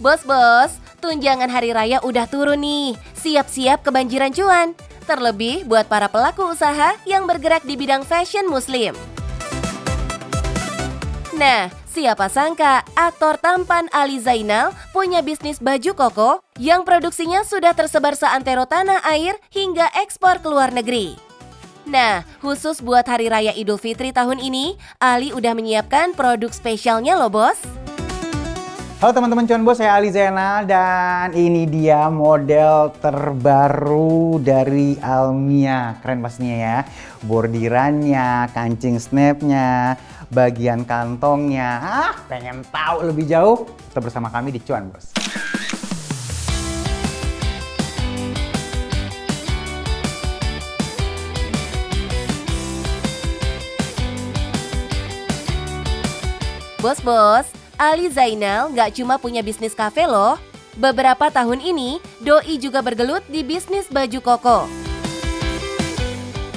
Bos-bos, tunjangan hari raya udah turun nih. Siap-siap kebanjiran cuan. Terlebih buat para pelaku usaha yang bergerak di bidang fashion muslim. Nah, siapa sangka aktor tampan Ali Zainal punya bisnis baju koko yang produksinya sudah tersebar seantero tanah air hingga ekspor ke luar negeri. Nah, khusus buat Hari Raya Idul Fitri tahun ini, Ali udah menyiapkan produk spesialnya loh bos. Halo teman-teman cuan bos, saya Ali Zainal dan ini dia model terbaru dari Almia. Keren pastinya ya. Bordirannya, kancing snapnya, bagian kantongnya. Pengen tahu lebih jauh? Tetap bersama kami di Cuan Bos. Bos-bos, Ali Zainal nggak cuma punya bisnis kafe loh. Beberapa tahun ini, Doi juga bergelut di bisnis baju koko.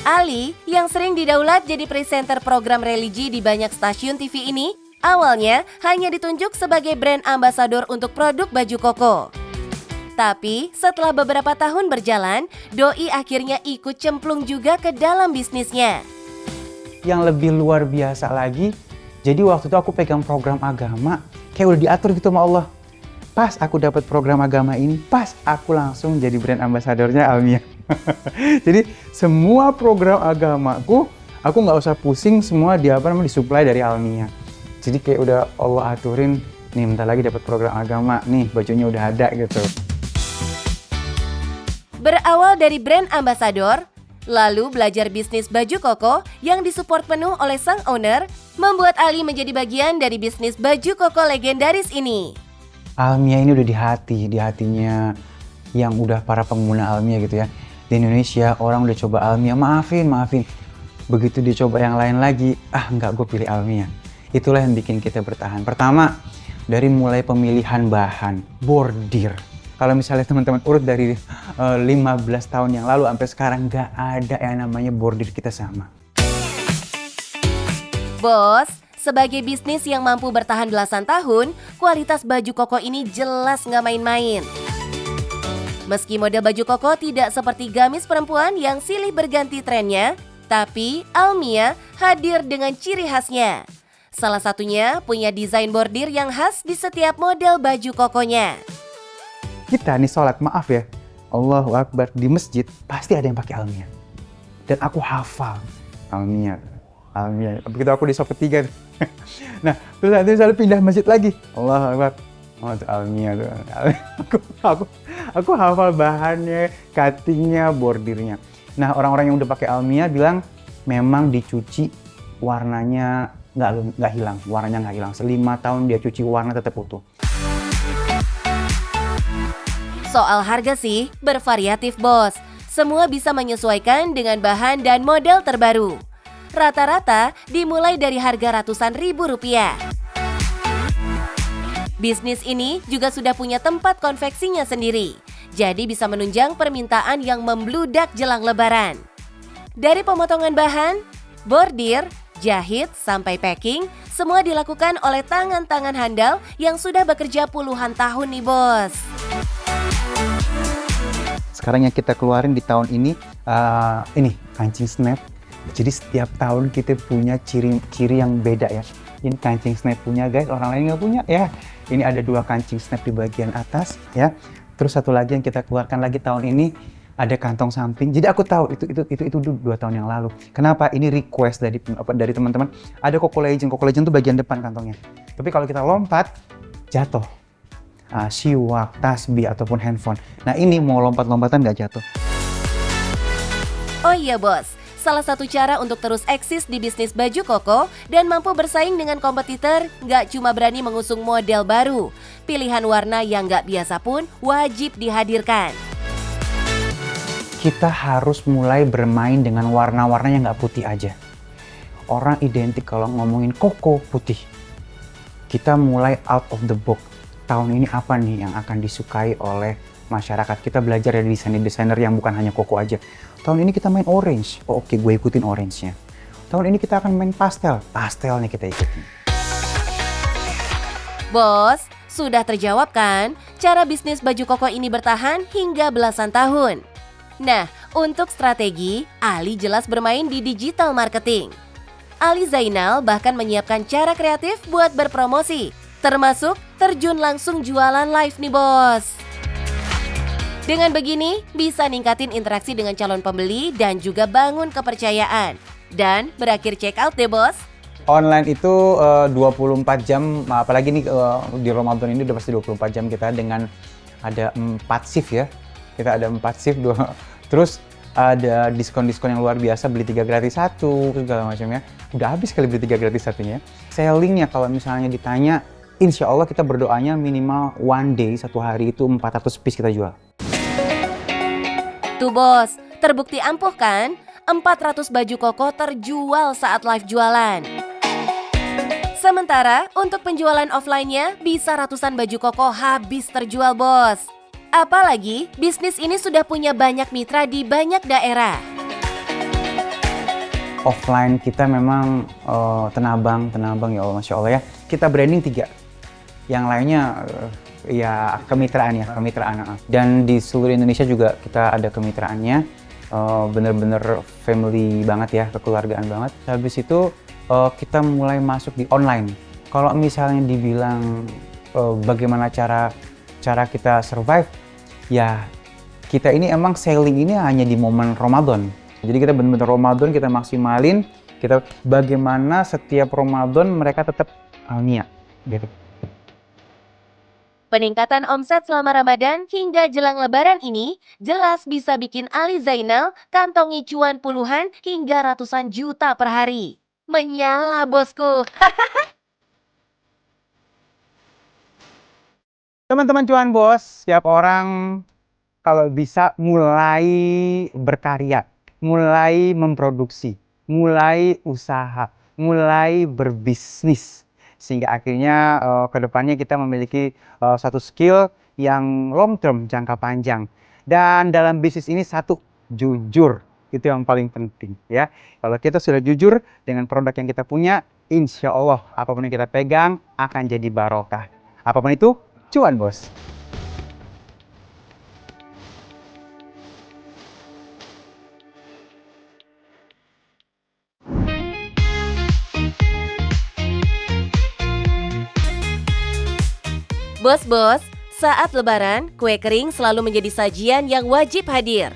Ali, yang sering didaulat jadi presenter program religi di banyak stasiun TV ini, awalnya hanya ditunjuk sebagai brand ambasador untuk produk baju koko. Tapi setelah beberapa tahun berjalan, Doi akhirnya ikut cemplung juga ke dalam bisnisnya. Yang lebih luar biasa lagi, jadi waktu itu aku pegang program agama, kayak udah diatur gitu sama Allah. Pas aku dapat program agama ini, pas aku langsung jadi brand ambasadornya Almia. Jadi semua program agamaku, aku nggak usah pusing, semua disuplai dari Almia. Jadi kayak udah Allah aturin, nih bentar lagi dapat program agama, nih bajunya udah ada gitu. Berawal dari brand ambasador, lalu belajar bisnis baju koko yang disupport penuh oleh sang owner, membuat Ali menjadi bagian dari bisnis baju koko legendaris ini. Almia ini udah di hatinya yang udah para pengguna Almia gitu ya. Di Indonesia orang udah coba Almia, maafin. Begitu dicoba yang lain lagi, enggak, gue pilih Almia. Itulah yang bikin kita bertahan. Pertama, dari mulai pemilihan bahan, bordir. Kalau misalnya teman-teman urut dari 15 tahun yang lalu sampai sekarang, nggak ada yang namanya bordir kita sama. Bos, sebagai bisnis yang mampu bertahan belasan tahun, kualitas baju koko ini jelas nggak main-main. Meski model baju koko tidak seperti gamis perempuan yang silih berganti trennya, tapi Almia hadir dengan ciri khasnya. Salah satunya punya desain bordir yang khas di setiap model baju kokonya. Kita nih sholat, maaf ya, Allahu Akbar, di masjid pasti ada yang pakai Almia. Dan aku hafal Almia. Begitu aku di sop ketiga. Nah, terus nanti misalnya pindah masjid lagi, Allahu Akbar, itu Almia tuh. Aku hafal bahannya, cuttingnya, bordirnya. Nah, orang-orang yang udah pakai Almia bilang memang dicuci warnanya nggak hilang, warnanya nggak hilang. 5 tahun dia cuci warna tetap utuh. Soal harga sih, bervariatif bos. Semua bisa menyesuaikan dengan bahan dan model terbaru. Rata-rata dimulai dari harga ratusan ribu rupiah. Bisnis ini juga sudah punya tempat konveksinya sendiri. Jadi bisa menunjang permintaan yang membludak jelang lebaran. Dari pemotongan bahan, bordir, jahit, sampai packing, semua dilakukan oleh tangan-tangan handal yang sudah bekerja puluhan tahun nih bos. Sekarang yang kita keluarin di tahun ini, ini kancing snap. Jadi setiap tahun kita punya ciri yang beda ya. Ini kancing snap punya guys, orang lain nggak punya ya. Ini ada 2 kancing snap di bagian atas ya. Terus satu lagi yang kita keluarkan lagi tahun ini ada kantong samping. Jadi aku tahu itu 2 tahun yang lalu. Kenapa? Ini request dari teman-teman. Ada Coco Legend tuh bagian depan kantongnya. Tapi kalau kita lompat jatuh. Siwak, tasbih ataupun handphone. Nah ini mau lompat-lompatan nggak jatuh. Oh iya bos, salah satu cara untuk terus eksis di bisnis baju koko dan mampu bersaing dengan kompetitor nggak cuma berani mengusung model baru. Pilihan warna yang nggak biasa pun wajib dihadirkan. Kita harus mulai bermain dengan warna-warna yang nggak putih aja. Orang identik kalau ngomongin koko putih. Kita mulai out of the box. Tahun ini apa nih yang akan disukai oleh masyarakat? Kita belajar dari desainer-desainer yang bukan hanya koko aja. Tahun ini kita main orange. Oke, gue ikutin orange-nya. Tahun ini kita akan main pastel. Pastelnya kita ikutin. Bos, Sudah terjawab kan cara bisnis baju koko ini bertahan hingga belasan tahun? Nah, untuk strategi, Ali jelas bermain di digital marketing. Ali Zainal bahkan menyiapkan cara kreatif buat berpromosi, termasuk terjun langsung jualan live nih bos. Dengan begini, bisa ningkatin interaksi dengan calon pembeli dan juga bangun kepercayaan. Dan berakhir check out deh bos. Online itu 24 jam, apalagi nih di Ramadan ini udah pasti 24 jam kita dengan ada 4 shift ya. Kita ada 4 shift, terus ada diskon-diskon yang luar biasa, beli 3 gratis 1, segala macamnya. Udah habis kali beli 3 gratis 1-nya. Sellingnya kalau misalnya ditanya, insya Allah kita berdoanya minimal one day, satu hari itu 400 piece kita jual. Tuh bos, terbukti ampuh kan? 400 baju koko terjual saat live jualan. Sementara untuk penjualan offline-nya bisa ratusan baju koko habis terjual bos. Apalagi bisnis ini sudah punya banyak mitra di banyak daerah. Offline kita memang tenabang ya Allah, Masya Allah ya. Kita branding 3. Yang lainnya ya kemitraan. Dan di seluruh Indonesia juga kita ada kemitraannya. Bener-bener family banget ya, kekeluargaan banget. Habis itu kita mulai masuk di online. Kalau misalnya dibilang bagaimana cara kita survive, ya kita ini emang selling ini hanya di momen Ramadan. Jadi kita benar-benar Ramadan kita maksimalin, kita bagaimana setiap Ramadan mereka tetap alnia gitu. Peningkatan omset selama Ramadan hingga jelang Lebaran ini jelas bisa bikin Ali Zainal kantongi cuan puluhan hingga ratusan juta per hari. Menyala bosku. Teman-teman cuan bos, setiap orang kalau bisa mulai berkarya, mulai memproduksi, mulai usaha, mulai berbisnis. Sehingga akhirnya kedepannya kita memiliki satu skill yang long term, jangka panjang. Dan dalam bisnis ini satu, jujur. Itu yang paling penting ya. Kalau kita sudah jujur dengan produk yang kita punya, insya Allah apapun yang kita pegang akan jadi barokah. Apapun itu, cuan bos. Bos-bos, saat Lebaran, kue kering selalu menjadi sajian yang wajib hadir.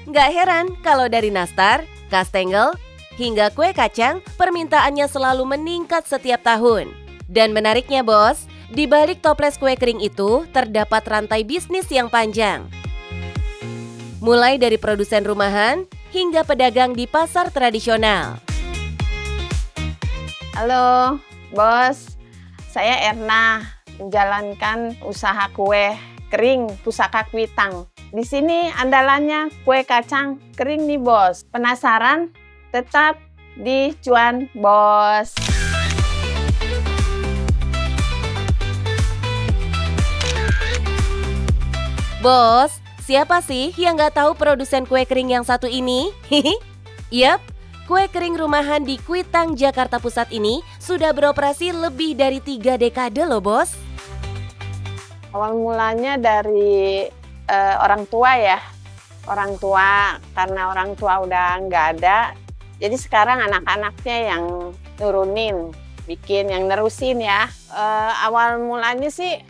Nggak heran kalau dari nastar, kastengel, hingga kue kacang, permintaannya selalu meningkat setiap tahun. Dan menariknya bos, di balik toples kue kering itu terdapat rantai bisnis yang panjang. Mulai dari produsen rumahan hingga pedagang di pasar tradisional. Halo, bos. Saya Erna, menjalankan usaha kue kering Pusaka Kuitang. Di sini andalannya kue kacang kering nih, bos. Penasaran? Tetap di Cuan Bos. Bos, siapa sih yang nggak tahu produsen kue kering yang satu ini? Yap, kue kering rumahan di Kuitang, Jakarta Pusat ini sudah beroperasi lebih dari 3 dekade loh bos. Awal mulanya dari orang tua ya. Orang tua, karena orang tua udah nggak ada. Jadi sekarang anak-anaknya yang nurunin, bikin, yang nerusin ya. Awal mulanya sih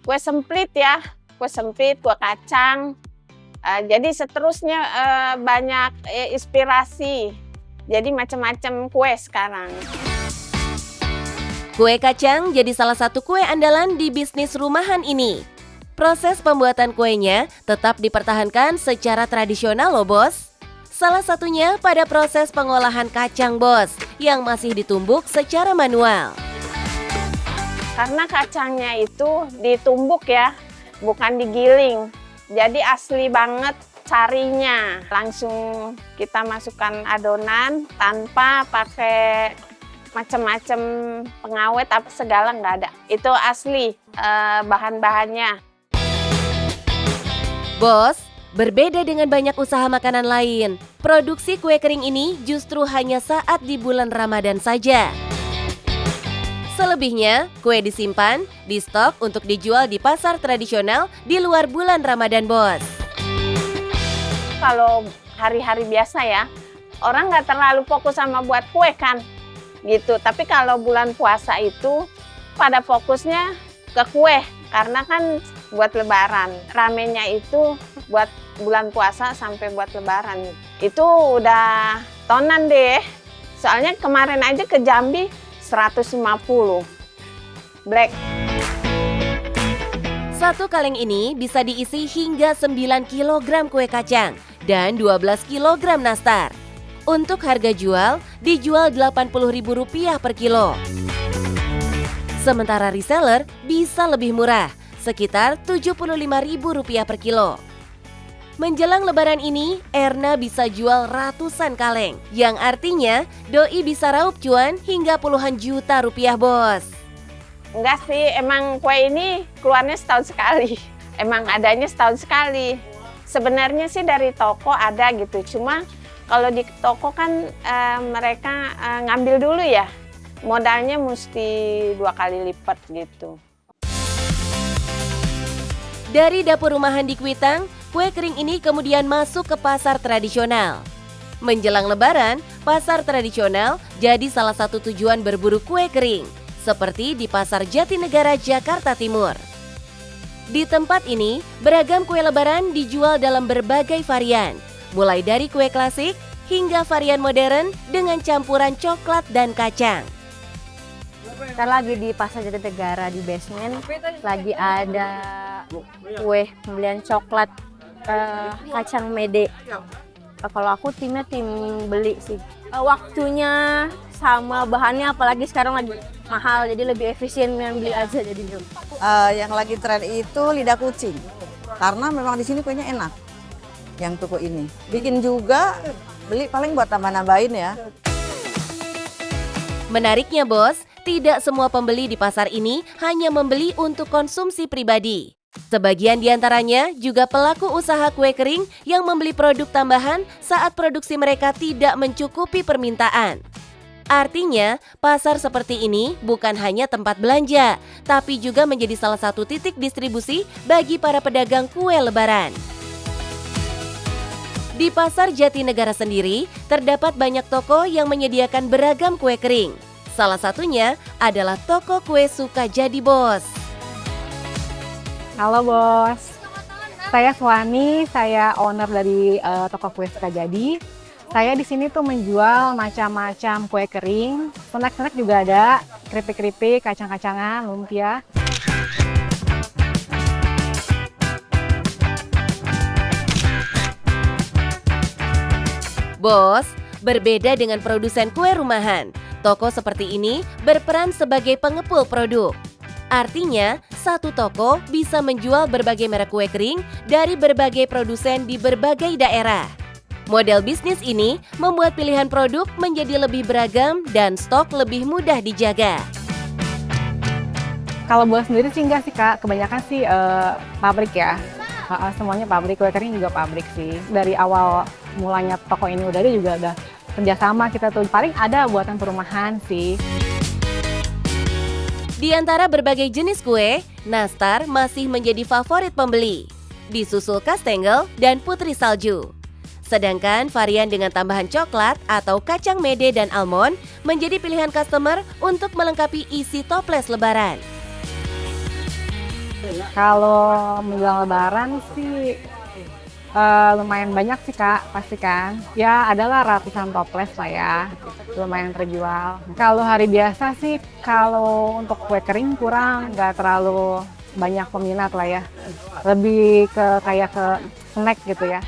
kue semplit ya. Kue semplit, kue kacang. Jadi seterusnya banyak inspirasi. Jadi macam-macam kue sekarang. Kue kacang jadi salah satu kue andalan di bisnis rumahan ini. Proses pembuatan kuenya tetap dipertahankan secara tradisional loh bos. Salah satunya pada proses pengolahan kacang bos yang masih ditumbuk secara manual. Karena kacangnya itu ditumbuk ya, bukan digiling. Jadi asli banget carinya. Langsung kita masukkan adonan tanpa pakai macam-macam pengawet apa segala, nggak ada. Itu asli bahan-bahannya. Bos, berbeda dengan banyak usaha makanan lain, produksi kue kering ini justru hanya saat di bulan Ramadan saja. Selebihnya, kue disimpan, di stok untuk dijual di pasar tradisional di luar bulan Ramadan, Bos. Kalau hari-hari biasa ya, orang nggak terlalu fokus sama buat kue kan, gitu. Tapi kalau bulan puasa itu pada fokusnya ke kue, karena kan buat lebaran. Ramenya itu buat bulan puasa sampai buat lebaran. Itu udah tonan deh. Soalnya kemarin aja ke Jambi 150 black. Satu kaleng ini bisa diisi hingga 9 kg kue kacang dan 12 kg nastar. Untuk harga jual, dijual Rp80.000 per kilo. Sementara reseller bisa lebih murah, sekitar Rp75.000 per kilo. Menjelang lebaran ini, Erna bisa jual ratusan kaleng, yang artinya doi bisa raup cuan hingga puluhan juta rupiah, Bos. Enggak sih, emang kue ini keluarnya setahun sekali. Emang adanya setahun sekali. Sebenarnya sih dari toko ada gitu, cuma kalau di toko kan mereka ngambil dulu ya. Modalnya mesti 2 kali lipat gitu. Dari dapur rumahan di Kuitang, kue kering ini kemudian masuk ke pasar tradisional. Menjelang lebaran, pasar tradisional jadi salah satu tujuan berburu kue kering, seperti di Pasar Jatinegara, Jakarta Timur. Di tempat ini, beragam kue lebaran dijual dalam berbagai varian, mulai dari kue klasik hingga varian modern dengan campuran coklat dan kacang. Kita lagi di Pasar Jatinegara di basement, lagi ada kue pembelian coklat kacang mede. Kalau aku timnya tim beli sih. Waktunya sama bahannya, apalagi sekarang lagi mahal, jadi lebih efisien beli aja jadinya. Yang lagi tren itu lidah kucing, karena memang di sini kuenya enak. Yang toko ini bikin juga, beli paling buat tambah-nambahin ya. Menariknya, Bos, tidak semua pembeli di pasar ini hanya membeli untuk konsumsi pribadi. Sebagian diantaranya juga pelaku usaha kue kering yang membeli produk tambahan saat produksi mereka tidak mencukupi permintaan. Artinya, pasar seperti ini bukan hanya tempat belanja, tapi juga menjadi salah satu titik distribusi bagi para pedagang kue lebaran. Di Pasar Jatinegara sendiri, terdapat banyak toko yang menyediakan beragam kue kering. Salah satunya adalah toko kue Sukajadi, Bos. Halo Bos, saya Suwani, saya owner dari toko kue Sukajadi. Saya di sini tuh menjual macam-macam kue kering, snack-snack juga ada, keripik-keripik, kacang-kacangan, lumpia. Bos, berbeda dengan produsen kue rumahan, toko seperti ini berperan sebagai pengepul produk. Artinya, satu toko bisa menjual berbagai merek kue kering dari berbagai produsen di berbagai daerah. Model bisnis ini membuat pilihan produk menjadi lebih beragam dan stok lebih mudah dijaga. Kalau Bos sendiri sih enggak sih Kak, kebanyakan sih pabrik ya. Semuanya pabrik, kue kering juga pabrik sih. Dari awal mulanya toko ini udah ada juga udah kerjasama kita tuh. Paling ada buatan perumahan sih. Di antara berbagai jenis kue, nastar masih menjadi favorit pembeli, disusul kastengel dan putri salju. Sedangkan varian dengan tambahan coklat atau kacang mede dan almond menjadi pilihan customer untuk melengkapi isi toples lebaran. Kalau menjelang lebaran sih lumayan banyak sih Kak, pasti kan. Ya adalah ratusan toples lah ya, lumayan terjual. Kalau hari biasa sih, kalau untuk kue kering kurang, nggak terlalu banyak peminat lah ya. Lebih ke kayak ke snack gitu ya.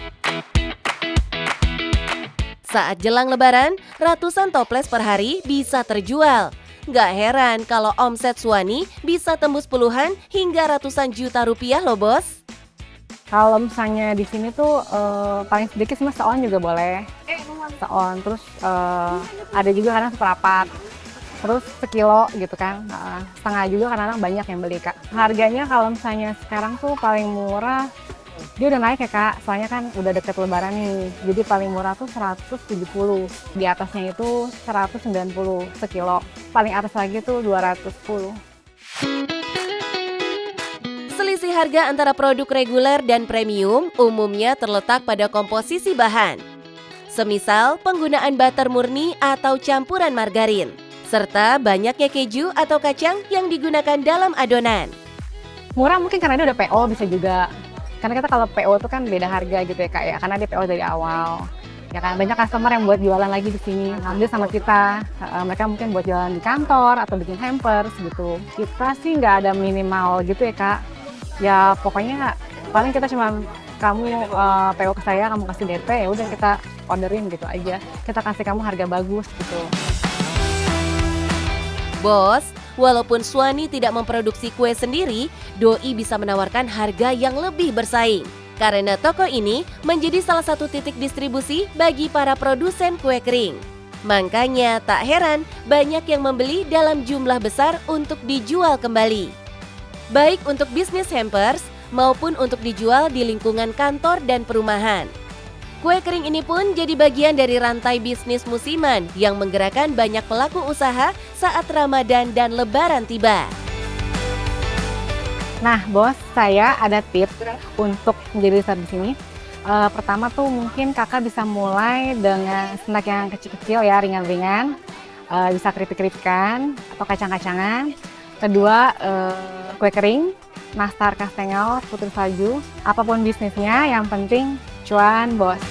Saat jelang lebaran, ratusan toples per hari bisa terjual. Nggak heran kalau omset Suwani bisa tembus puluhan hingga ratusan juta rupiah loh, Bos. Kalau misalnya di sini tuh paling sedikit cuma seon juga boleh. Seon, terus ada juga kadang seperempat. Terus sekilo gitu kan, setengah juga kadang-kadang banyak yang beli Kak. Harganya kalau misalnya sekarang tuh paling murah Dia udah naik ya Kak, soalnya kan udah deket lebaran nih. Jadi paling murah tuh 170, di atasnya itu 190 sekilo. Paling atas lagi tuh 210. Selisih harga antara produk reguler dan premium umumnya terletak pada komposisi bahan. Semisal penggunaan butter murni atau campuran margarin, serta banyaknya keju atau kacang yang digunakan dalam adonan. Murah mungkin karena dia udah PO bisa juga. Karena kita kalau PO itu kan beda harga gitu ya Kak ya, karena dia PO dari awal. Ya kan, banyak customer yang buat jualan lagi di sini, ambil sama kita. Mereka mungkin buat jualan di kantor atau bikin hampers gitu. Kita sih nggak ada minimal gitu ya Kak. Ya pokoknya paling kita cuma kamu PO ke saya, kamu kasih DP, ya udah kita orderin gitu aja. Kita kasih kamu harga bagus gitu. Bos, walaupun Suwani tidak memproduksi kue sendiri, Doi bisa menawarkan harga yang lebih bersaing. Karena toko ini menjadi salah satu titik distribusi bagi para produsen kue kering. Makanya tak heran banyak yang membeli dalam jumlah besar untuk dijual kembali. Baik untuk bisnis hampers maupun untuk dijual di lingkungan kantor dan perumahan. Kue kering ini pun jadi bagian dari rantai bisnis musiman yang menggerakkan banyak pelaku usaha saat Ramadan dan Lebaran tiba. Nah, bos, saya ada tips untuk menjadi besar di sini. Pertama tuh mungkin kakak bisa mulai dengan snack yang kecil-kecil ya, ringan-ringan. Bisa keripik-keripikan atau kacang-kacangan. Kedua, kue kering, nastar, kastengel, putri salju. Apapun bisnisnya, yang penting cuan, bos.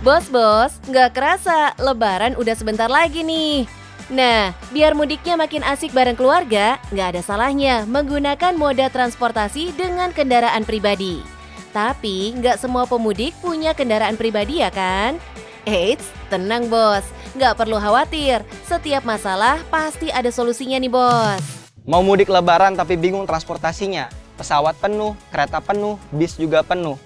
Bos, nggak kerasa Lebaran udah sebentar lagi nih. Nah, biar mudiknya makin asik bareng keluarga, nggak ada salahnya menggunakan moda transportasi dengan kendaraan pribadi. Tapi nggak semua pemudik punya kendaraan pribadi ya kan? Eits, tenang bos, nggak perlu khawatir. Setiap masalah pasti ada solusinya nih bos. Mau mudik Lebaran tapi bingung transportasinya? Pesawat penuh, kereta penuh, bis juga penuh.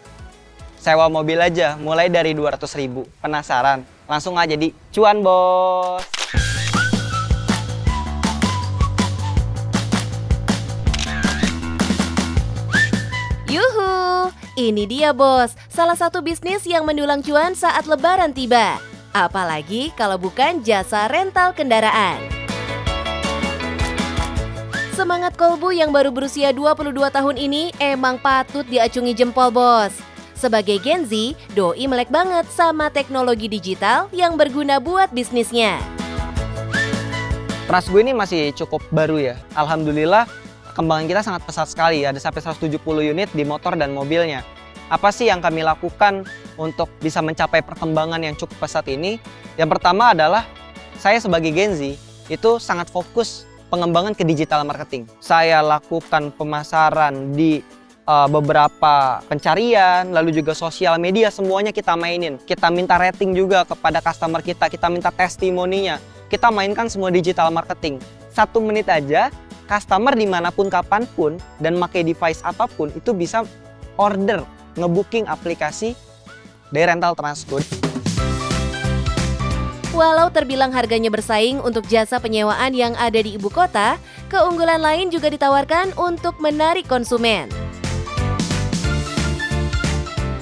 Sewa mobil aja, mulai dari 200.000. Penasaran? Langsung aja di cuan, bos! Yuhu, ini dia bos, salah satu bisnis yang mendulang cuan saat Lebaran tiba. Apalagi kalau bukan jasa rental kendaraan. Semangat kolbu yang baru berusia 22 tahun ini emang patut diacungi jempol bos. Sebagai Gen Z, Doi melek banget sama teknologi digital yang berguna buat bisnisnya. Trans-Go ini masih cukup baru ya. Alhamdulillah, perkembangan kita sangat pesat sekali. Ada sampai 170 unit di motor dan mobilnya. Apa sih yang kami lakukan untuk bisa mencapai perkembangan yang cukup pesat ini? Yang pertama adalah, saya sebagai Gen Z, itu sangat fokus pengembangan ke digital marketing. Saya lakukan pemasaran di beberapa pencarian, lalu juga sosial media, semuanya kita mainin. Kita minta rating juga kepada customer kita minta testimoninya. Kita mainkan semua digital marketing. 1 menit aja, customer dimanapun, kapanpun, dan pakai device apapun, itu bisa order, ngebooking aplikasi dari rental Trans-Go. Walau terbilang harganya bersaing untuk jasa penyewaan yang ada di ibu kota, keunggulan lain juga ditawarkan untuk menarik konsumen.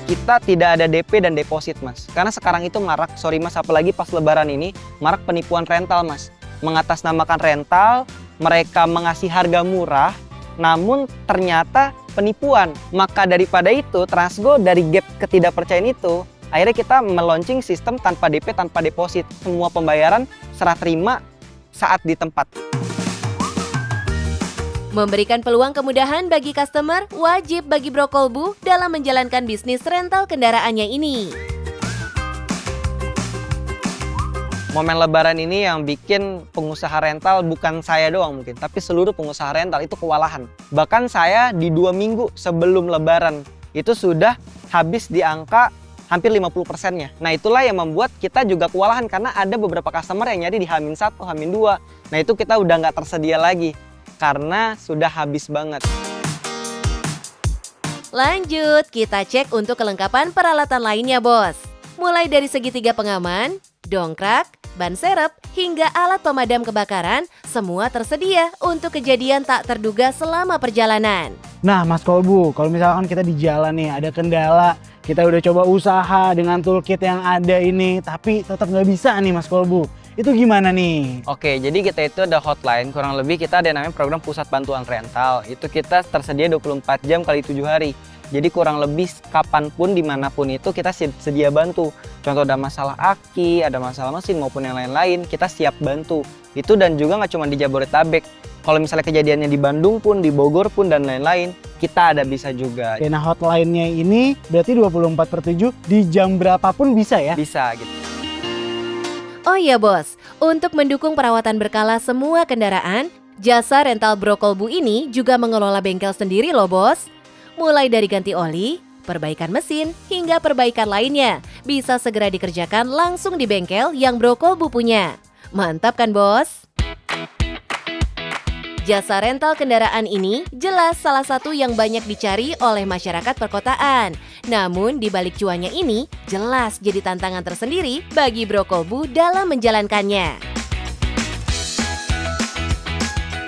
Kita tidak ada DP dan deposit mas, karena sekarang itu marak, sorry mas, apalagi pas Lebaran ini, marak penipuan rental mas. Mengatasnamakan rental, mereka mengasih harga murah, namun ternyata penipuan. Maka daripada itu, Trans-Go dari gap ketidakpercayaan itu, akhirnya kita meluncing sistem tanpa DP, tanpa deposit. Semua pembayaran serah terima saat di tempat. Memberikan peluang kemudahan bagi customer wajib bagi Bro Kolbu dalam menjalankan bisnis rental kendaraannya ini. Momen Lebaran ini yang bikin pengusaha rental bukan saya doang mungkin, tapi seluruh pengusaha rental itu kewalahan. Bahkan saya di 2 minggu sebelum Lebaran itu sudah habis di angka hampir 50%-nya. Nah itulah yang membuat kita juga kewalahan karena ada beberapa customer yang nyari di H-1, H-2. Nah itu kita udah nggak tersedia lagi karena sudah habis banget. Lanjut, kita cek untuk kelengkapan peralatan lainnya, Bos. Mulai dari segitiga pengaman, dongkrak, ban serep, hingga alat pemadam kebakaran, semua tersedia untuk kejadian tak terduga selama perjalanan. Nah Mas Kolbu, kalau misalkan kita di jalan nih ada kendala, kita udah coba usaha dengan toolkit yang ada ini, tapi tetap nggak bisa nih Mas Kolbu. Itu gimana nih? Oke, jadi kita itu ada hotline, kurang lebih kita ada namanya program pusat bantuan rental. Itu kita tersedia 24 jam kali 7 hari. Jadi kurang lebih kapanpun, dimanapun itu kita sedia bantu. Contoh ada masalah aki, ada masalah mesin maupun yang lain-lain, kita siap bantu. Itu dan juga nggak cuma di Jabodetabek. Kalau misalnya kejadiannya di Bandung pun, di Bogor pun, dan lain-lain, kita ada bisa juga. Nah hotline-nya ini berarti 24/7 di jam berapapun bisa ya? Bisa gitu. Oh iya Bos, untuk mendukung perawatan berkala semua kendaraan, jasa rental Bro Kolbu ini juga mengelola bengkel sendiri loh Bos. Mulai dari ganti oli, perbaikan mesin, hingga perbaikan lainnya bisa segera dikerjakan langsung di bengkel yang Bro Kolbu punya. Mantap kan Bos? Jasa rental kendaraan ini jelas salah satu yang banyak dicari oleh masyarakat perkotaan. Namun di balik cuannya ini jelas jadi tantangan tersendiri bagi Bro Kolbu dalam menjalankannya.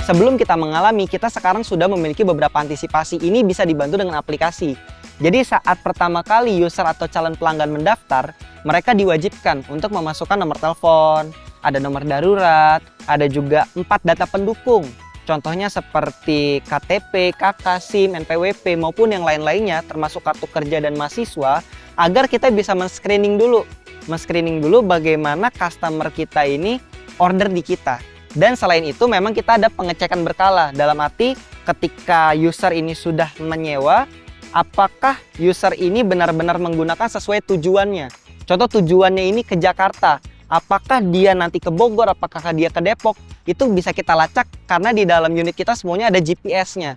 Sebelum kita mengalami, kita sekarang sudah memiliki beberapa antisipasi. Ini bisa dibantu dengan aplikasi. Jadi saat pertama kali user atau calon pelanggan mendaftar, mereka diwajibkan untuk memasukkan nomor telepon, ada nomor darurat, ada juga 4 data pendukung. Contohnya seperti KTP, KK, SIM, NPWP maupun yang lain-lainnya termasuk kartu kerja dan mahasiswa agar kita bisa men-screening dulu. Men-screening dulu bagaimana customer kita ini order di kita. Dan selain itu memang kita ada pengecekan berkala, dalam arti ketika user ini sudah menyewa, apakah user ini benar-benar menggunakan sesuai tujuannya. Contoh tujuannya ini ke Jakarta, apakah dia nanti ke Bogor, apakah dia ke Depok, itu bisa kita lacak karena di dalam unit kita semuanya ada GPS-nya.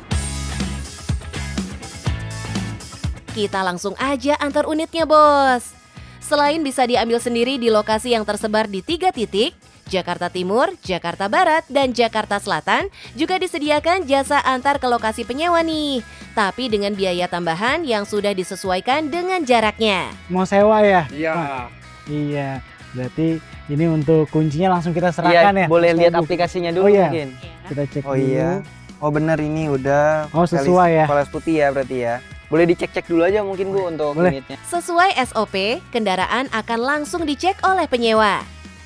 Kita langsung aja antar unitnya Bos. Selain bisa diambil sendiri di lokasi yang tersebar di 3 titik, Jakarta Timur, Jakarta Barat, dan Jakarta Selatan juga disediakan jasa antar ke lokasi penyewa nih. Tapi dengan biaya tambahan yang sudah disesuaikan dengan jaraknya. Mau sewa ya? Iya. Iya, berarti ini untuk kuncinya langsung kita serahkan ya? Boleh Mas lihat Kolbu? aplikasinya dulu Oh iya. mungkin. Kita cek Oh dulu. iya. Oh benar ini udah Oh, sesuai ya? polis putih ya berarti ya. Boleh dicek-cek dulu aja mungkin Bu untuk Boleh. unitnya. Sesuai SOP, kendaraan akan langsung dicek oleh penyewa.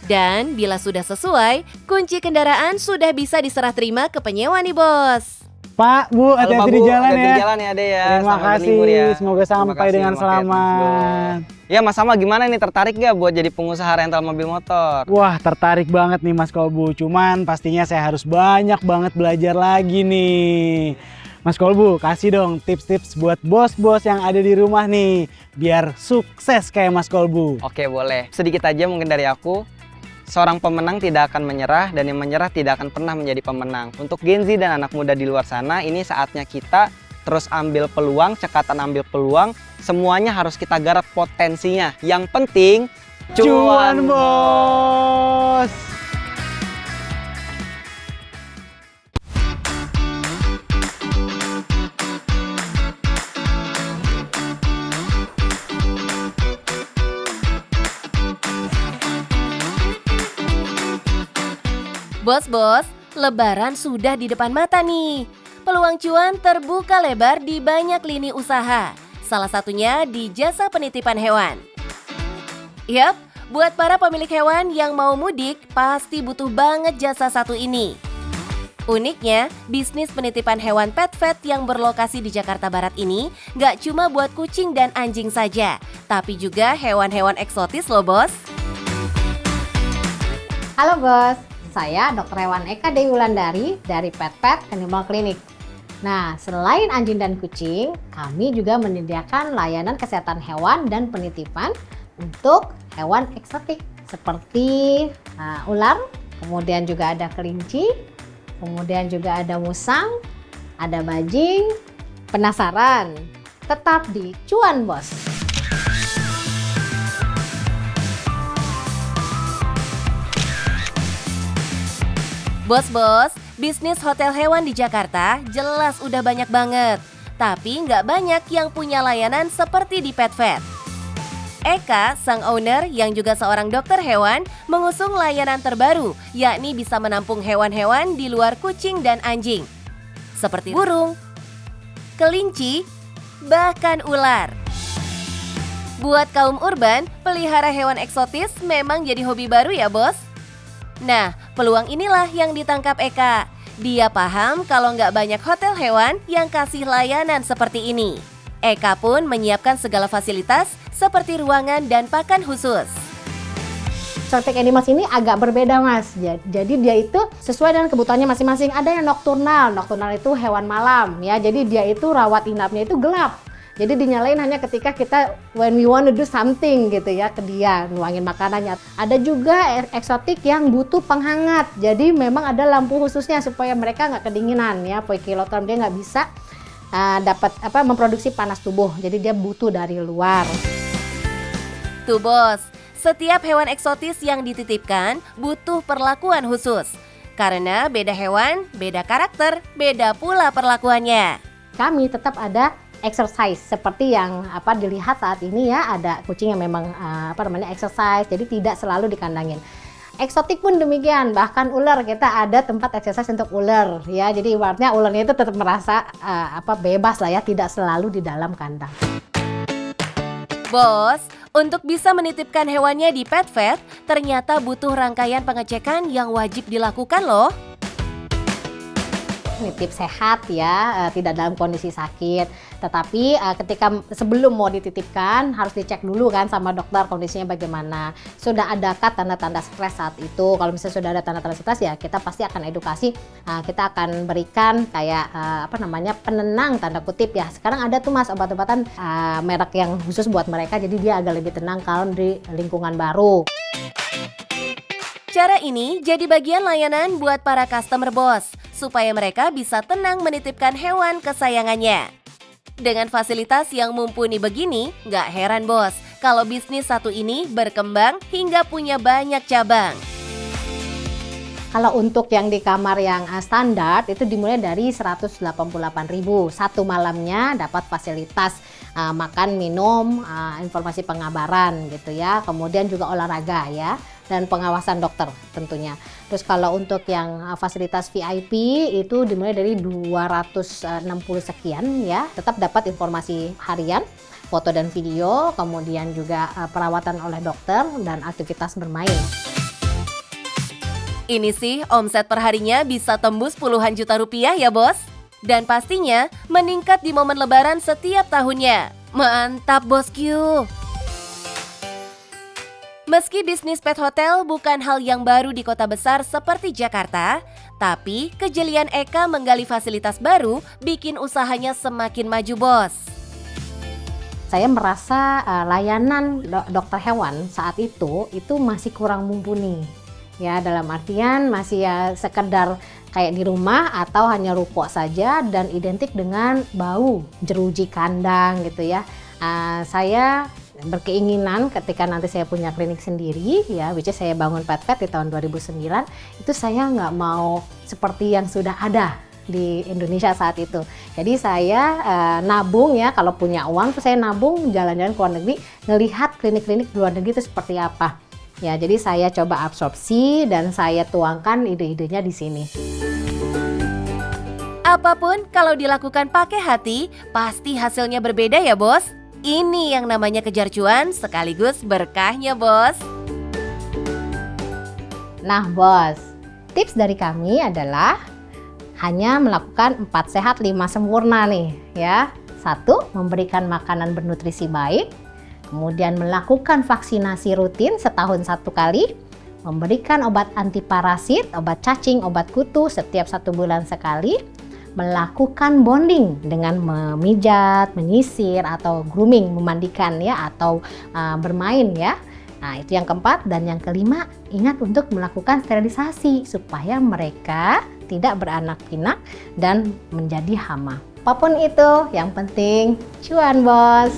Dan bila sudah sesuai, kunci kendaraan sudah bisa diserah terima ke penyewa nih Bos. Pak, Bu, Halo, hati-hati Pak, di Bu. jalan Hati-hati ya. di jalan ya Ade ya. Terima Selamat kasih, berlibur ya. semoga Terima sampai kasih, dengan Mas Ed. selamat. Ya Mas Sama gimana nih, tertarik gak buat jadi pengusaha rental mobil motor? Wah, tertarik banget nih Mas Kolbu. Cuman pastinya saya harus banyak banget belajar lagi nih. Mas Kolbu, kasih dong tips-tips buat bos-bos yang ada di rumah nih, biar sukses kayak Mas Kolbu. Oke boleh. Sedikit aja mungkin dari aku. Seorang pemenang tidak akan menyerah dan yang menyerah tidak akan pernah menjadi pemenang. Untuk Gen Z dan anak muda di luar sana, ini saatnya kita terus ambil peluang, cekatan ambil peluang. Semuanya harus kita garap potensinya. Yang penting, Cuan bos! Bos-bos, Lebaran sudah di depan mata nih. Peluang cuan terbuka lebar di banyak lini usaha. Salah satunya di jasa penitipan hewan. Yap, buat para pemilik hewan yang mau mudik, pasti butuh banget jasa satu ini. Uniknya, bisnis penitipan hewan pet vet yang berlokasi di Jakarta Barat ini gak cuma buat kucing dan anjing saja, tapi juga hewan-hewan eksotis loh bos. Halo bos, saya Dr. Hewan Eka Dewi Wulandari dari Pet Pet Animal Clinic. Nah, selain anjing dan kucing, kami juga menyediakan layanan kesehatan hewan dan penitipan untuk hewan eksotik seperti ular, kemudian juga ada kelinci, kemudian juga ada musang, ada bajing. Penasaran? Tetap di Cuan Bos. Bos-bos, bisnis hotel hewan di Jakarta jelas udah banyak banget. tapi nggak banyak yang punya layanan seperti di Pet Vet. Eka, sang owner yang juga seorang dokter hewan, mengusung layanan terbaru, yakni bisa menampung hewan-hewan di luar kucing dan anjing. Seperti burung, kelinci, bahkan ular. Buat kaum urban, pelihara hewan eksotis memang jadi hobi baru ya bos? Nah, peluang inilah yang ditangkap Eka. Dia paham kalau nggak banyak hotel hewan yang kasih layanan seperti ini. Eka pun menyiapkan segala fasilitas seperti ruangan dan pakan khusus. Exotic Animals ini agak berbeda mas, jadi dia itu sesuai dengan kebutuhannya masing-masing. Ada yang nokturnal itu hewan malam ya, jadi dia itu rawat inapnya itu gelap. Jadi dinyalain hanya ketika kita when we want to do something gitu ya ke dia, nuangin makanannya. Ada juga eksotik yang butuh penghangat, jadi memang ada lampu khususnya supaya mereka nggak kedinginan ya. Poikiloton dia nggak bisa dapat memproduksi panas tubuh, jadi dia butuh dari luar. Tuh bos, setiap hewan eksotis yang dititipkan butuh perlakuan khusus. Karena beda hewan, beda karakter, beda pula perlakuannya. Kami tetap ada exercise seperti yang dilihat saat ini ya, ada kucing yang memang exercise, jadi tidak selalu dikandangin. Eksotik pun demikian, bahkan ular kita ada tempat exercise untuk ular ya. Jadi ibaratnya ularnya itu tetap merasa bebas lah ya, tidak selalu di dalam kandang. Bos, untuk bisa menitipkan hewannya di Pet Vet, ternyata butuh rangkaian pengecekan yang wajib dilakukan loh. Nitip sehat ya, tidak dalam kondisi sakit. Tetapi ketika sebelum mau dititipkan harus dicek dulu kan sama dokter kondisinya bagaimana. Sudah adakah tanda-tanda stres saat itu? Kalau misalnya sudah ada tanda-tanda stres ya kita pasti akan edukasi. Kita akan berikan kayak penenang tanda kutip ya. Sekarang ada tuh mas obat-obatan merek yang khusus buat mereka, jadi dia agak lebih tenang kalau di lingkungan baru. Cara ini jadi bagian layanan buat para customer bos, supaya mereka bisa tenang menitipkan hewan kesayangannya. Dengan fasilitas yang mumpuni begini, nggak heran bos, kalau bisnis satu ini berkembang hingga punya banyak cabang. Kalau untuk yang di kamar yang standar itu dimulai dari 188.000. Satu malamnya dapat fasilitas makan, minum, informasi pengabaran gitu ya. Kemudian juga olahraga ya, dan pengawasan dokter tentunya. Terus kalau untuk yang fasilitas VIP itu dimulai dari 260 sekian ya. Tetap dapat informasi harian, foto dan video, kemudian juga perawatan oleh dokter dan aktivitas bermain. Ini sih omset perharinya bisa tembus puluhan juta rupiah ya bos. Dan pastinya meningkat di momen lebaran setiap tahunnya. Mantap bosku! Meski bisnis pet hotel bukan hal yang baru di kota besar seperti Jakarta, tapi kejelian Eka menggali fasilitas baru bikin usahanya semakin maju bos. Saya merasa layanan dokter hewan saat itu masih kurang mumpuni. Ya, dalam artian masih ya sekedar kayak di rumah atau hanya rupok saja dan identik dengan bau jeruji kandang gitu ya. Saya berkeinginan ketika nanti saya punya klinik sendiri ya, which is saya bangun Pet Vet di tahun 2009, itu saya nggak mau seperti yang sudah ada di Indonesia saat itu. Jadi saya nabung ya, kalau punya uang tuh saya nabung jalan-jalan ke luar negeri, ngelihat klinik-klinik di luar negeri itu seperti apa. Ya, jadi saya coba absorpsi dan saya tuangkan ide-idenya di sini. Apapun kalau dilakukan pakai hati, pasti hasilnya berbeda ya bos. Ini yang namanya kejar cuan sekaligus berkahnya bos. Nah bos, tips dari kami adalah hanya melakukan 4 sehat 5 sempurna nih ya. 1, memberikan makanan bernutrisi baik. Kemudian melakukan vaksinasi rutin setahun 1 kali, memberikan obat anti parasit, obat cacing, obat kutu setiap 1 bulan sekali, melakukan bonding dengan memijat, menyisir, atau grooming, memandikan ya, atau bermain ya. Nah itu yang keempat, dan yang kelima, ingat untuk melakukan sterilisasi supaya mereka tidak beranak pinak dan menjadi hama. Apapun itu, yang penting cuan bos.